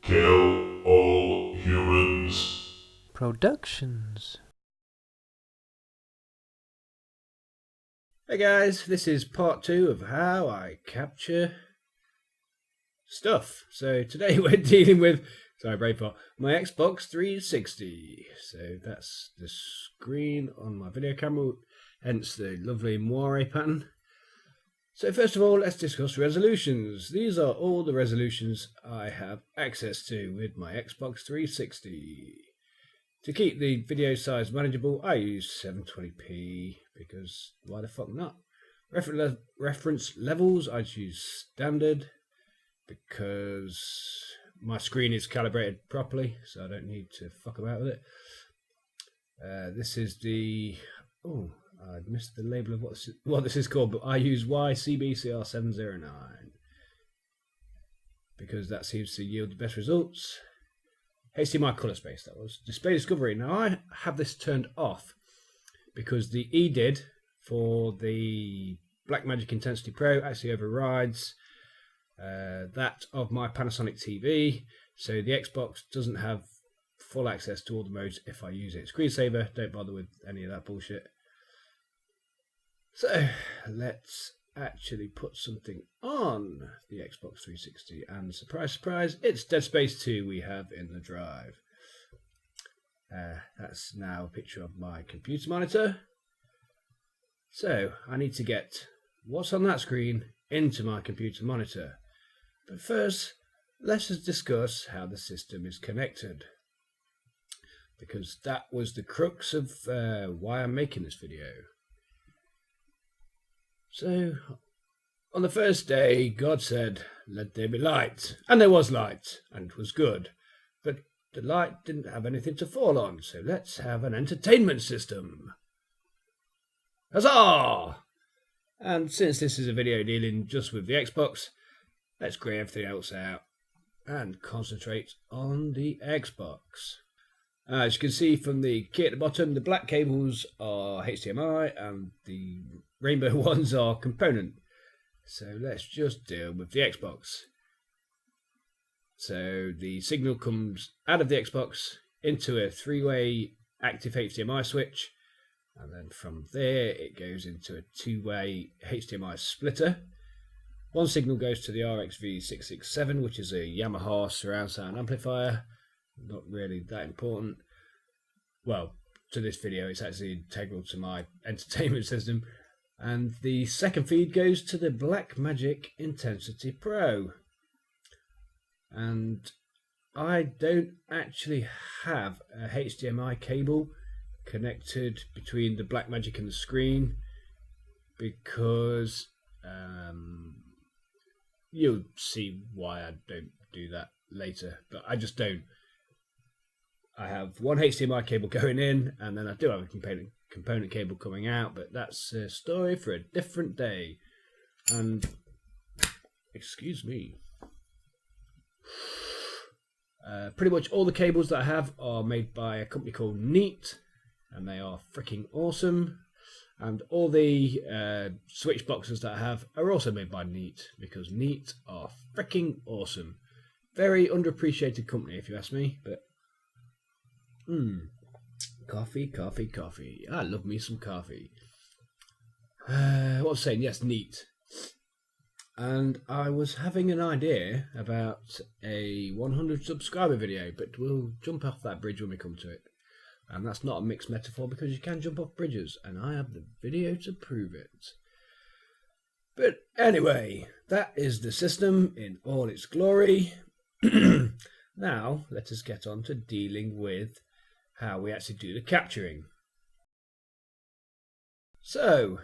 Kill all humans. Productions. Hey guys, this is part 2 of how I capture stuff. So today we're dealing with, sorry brainfart, my Xbox 360. So that's the screen on my video camera, hence the lovely moire pattern. So first of all, let's discuss resolutions. These are all the resolutions I have access to with my Xbox 360. To keep the video size manageable, I use 720p because why the fuck not? Reference levels, I choose standard because my screen is calibrated properly, so I don't need to fuck about with it. This is the... oh, I missed the label of what this is called, but I use YCBCR709 because that seems to yield the best results. HDMI colour space, that was. Display discovery. Now I have this turned off because the EDID for the Blackmagic Intensity Pro actually overrides that of my Panasonic TV. So the Xbox doesn't have full access to all the modes if I use it. Screensaver, don't bother with any of that bullshit. So let's actually put something on the Xbox 360, and surprise surprise, it's Dead Space 2 we have in the drive. That's now a picture of my computer monitor. So I need to get what's on that screen into my computer monitor, but first let's just discuss how the system is connected, because that was the crux of why I'm making this video. So, on the first day, God said, "Let there be light." And there was light, and it was good. But the light didn't have anything to fall on, so let's have an entertainment system. Huzzah! And since this is a video dealing just with the Xbox, let's grey everything else out and concentrate on the Xbox. As you can see from the key at the bottom, the black cables are HDMI and the rainbow ones are component. So let's just deal with the Xbox. So the signal comes out of the Xbox into a 3-way active HDMI switch, and then from there it goes into a 2-way HDMI splitter. One signal goes to the RXV667, which is a Yamaha surround sound amplifier. Not really that important. Well, to this video it's actually integral to my entertainment system. And the second feed goes to the Blackmagic Intensity Pro. And I don't actually have a HDMI cable connected between the Blackmagic and the screen, because you'll see why I don't do that later, but I just don't. I have one HDMI cable going in, and then I do have a component cable coming out, but that's a story for a different day. And excuse me, pretty much all the cables that I have are made by a company called Neat, and they are freaking awesome. And all the switch boxes that I have are also made by Neat, because Neat are freaking awesome. Very underappreciated company, if you ask me, but coffee. I love me some coffee. What was I saying? Yes, Neat. And I was having an idea about a 100 subscriber video, but we'll jump off that bridge when we come to it. And that's not a mixed metaphor, because you can jump off bridges, and I have the video to prove it. But anyway, that is the system in all its glory. Now, let us get on to dealing with how we actually do the capturing. So,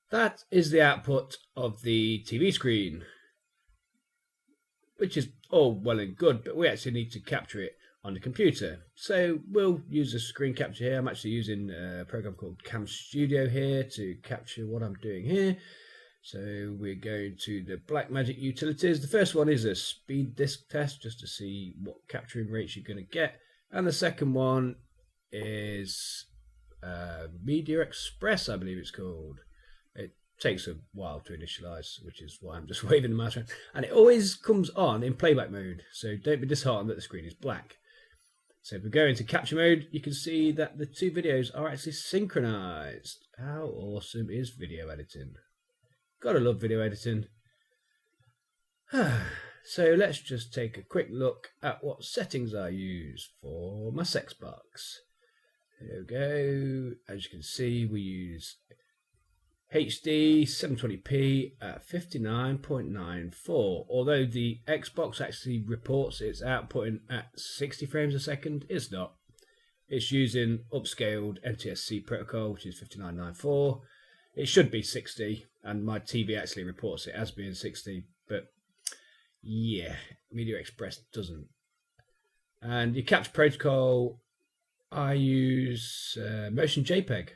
that is the output of the TV screen, which is all well and good, but we actually need to capture it on the computer. So we'll use a screen capture here. I'm actually using a program called Cam Studio here to capture what I'm doing here. So we're going to the Blackmagic utilities. The first one is a speed disk test, just to see what capturing rates you're going to get. And the second one is Media Express, I believe it's called. It takes a while to initialize, which is why I'm just waving the mouse around. And it always comes on in playback mode, so don't be disheartened that the screen is black. So if we go into capture mode, you can see that the two videos are actually synchronized. How awesome is video editing? Gotta love video editing. So let's just take a quick look at what settings I use for my sex box. There we go. As you can see, we use HD 720p at 59.94. Although the Xbox actually reports it's outputting at 60 frames a second, it's not. It's using upscaled NTSC protocol, which is 59.94. It should be 60, and my TV actually reports it as being 60, but yeah, Media Express doesn't. And your capture protocol, I use Motion JPEG,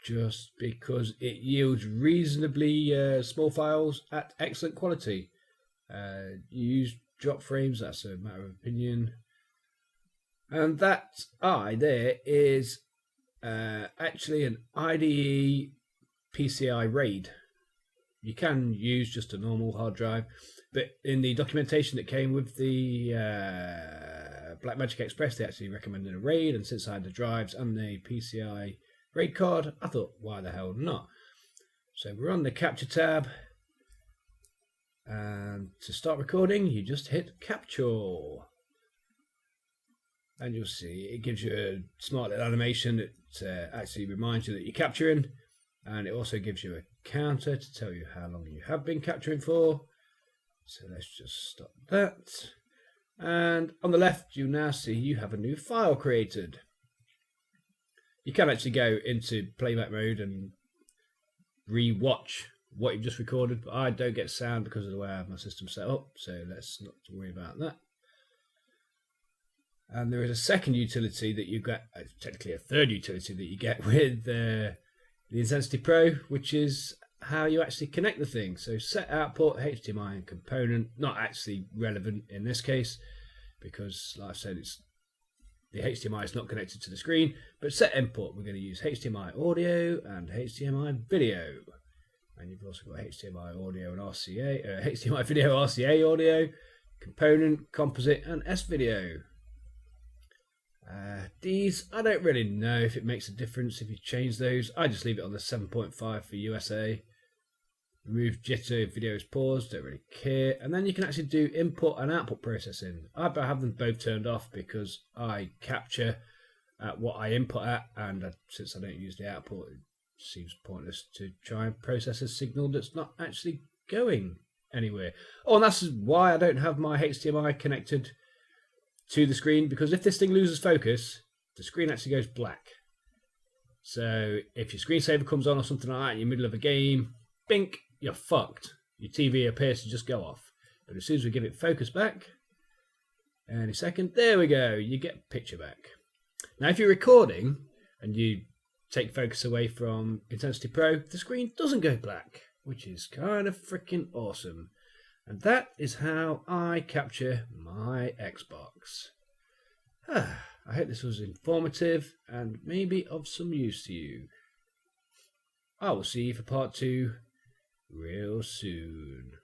just because it yields reasonably small files at excellent quality. You use drop frames, that's a matter of opinion. And that there is actually an IDE PCI RAID. You can use just a normal hard drive, but in the documentation that came with the Blackmagic Express, they actually recommended a RAID, and since I had the drives and the PCI RAID card, I thought, why the hell not? So we're on the capture tab, and to start recording, you just hit capture. And you'll see it gives you a smart little animation that actually reminds you that you're capturing, and it also gives you a counter to tell you how long you have been capturing for. So let's just stop that. And on the left, you now see you have a new file created. You can actually go into playback mode and re-watch what you've just recorded, but I don't get sound because of the way I have my system set up, so let's not worry about that. And there is a second utility that you get, technically a third utility that you get with the Intensity Pro, which is how you actually connect the thing. So set output, HDMI and component, not actually relevant in this case, because like I said, the HDMI is not connected to the screen, but set input, we're going to use HDMI audio and HDMI video. And you've also got HDMI audio and RCA, HDMI video, RCA audio, component, composite and S-video. These, I don't really know if it makes a difference if you change those. I just leave it on the 7.5 for USA. Remove jitter if video is paused, don't really care. And then you can actually do input and output processing. I have them both turned off because I capture at what I input at, and since I don't use the output, it seems pointless to try and process a signal that's not actually going anywhere. Oh, and that's why I don't have my HDMI connected to the screen, because if this thing loses focus, the screen actually goes black. So if your screensaver comes on or something like that in the middle of a game, bink, you're fucked. Your TV appears to just go off. But as soon as we give it focus back, any second, there we go, you get picture back. Now if you're recording and you take focus away from Intensity Pro, the screen doesn't go black, which is kind of freaking awesome. And that is how I capture my Xbox. I hope this was informative and maybe of some use to you. I will see you for part 2 real soon.